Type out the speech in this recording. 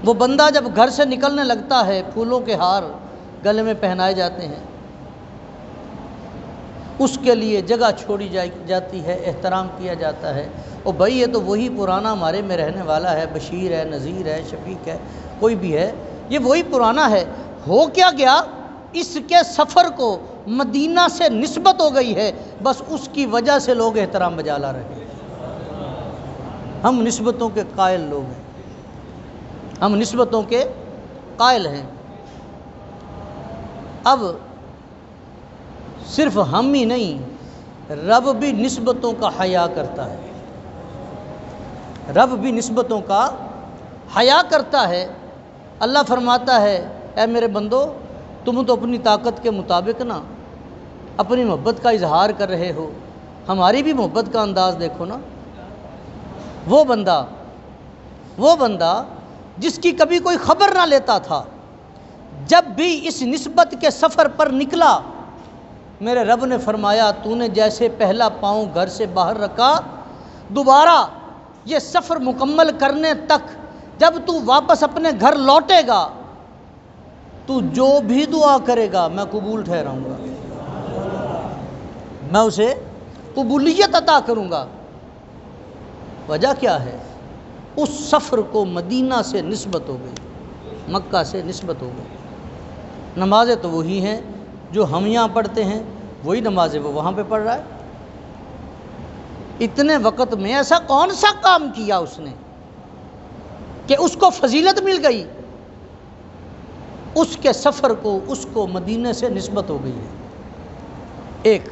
وہ بندہ جب گھر سے نکلنے لگتا ہے پھولوں کے ہار گلے میں پہنائے جاتے ہیں، اس کے لیے جگہ چھوڑی جاتی ہے، احترام کیا جاتا ہے۔ اور بھائی یہ تو وہی پرانا ہمارے میں رہنے والا ہے، بشیر ہے، نذیر ہے، شفیق ہے، کوئی بھی ہے، یہ وہی پرانا ہے۔ ہو کیا گیا، اس کے سفر کو مدینہ سے نسبت ہو گئی ہے، بس اس کی وجہ سے لوگ احترام بجا لا رہے ہیں۔ ہم نسبتوں کے قائل لوگ ہیں، ہم نسبتوں کے قائل ہیں۔ اب صرف ہم ہی نہیں، رب بھی نسبتوں کا حیا کرتا ہے، رب بھی نسبتوں کا حیا کرتا ہے۔ اللہ فرماتا ہے اے میرے بندو، تم تو اپنی طاقت کے مطابق نا اپنی محبت کا اظہار کر رہے ہو، ہماری بھی محبت کا انداز دیکھو نا۔ وہ بندہ جس کی کبھی کوئی خبر نہ لیتا تھا، جب بھی اس نسبت کے سفر پر نکلا، میرے رب نے فرمایا تو نے جیسے پہلا پاؤں گھر سے باہر رکھا، دوبارہ یہ سفر مکمل کرنے تک جب تو واپس اپنے گھر لوٹے گا، تو جو بھی دعا کرے گا میں قبول ٹھہراؤں گا، میں اسے قبولیت عطا کروں گا۔ وجہ کیا ہے؟ اس سفر کو مدینہ سے نسبت ہو گئی، مکہ سے نسبت ہو گئی۔ نمازیں تو وہی ہیں جو ہم یہاں پڑھتے ہیں، وہی نمازیں وہ وہاں پہ پڑھ رہا ہے۔ اتنے وقت میں ایسا کون سا کام کیا اس نے کہ اس کو فضیلت مل گئی؟ اس کے سفر کو، اس کو مدینہ سے نسبت ہو گئی ہے۔ ایک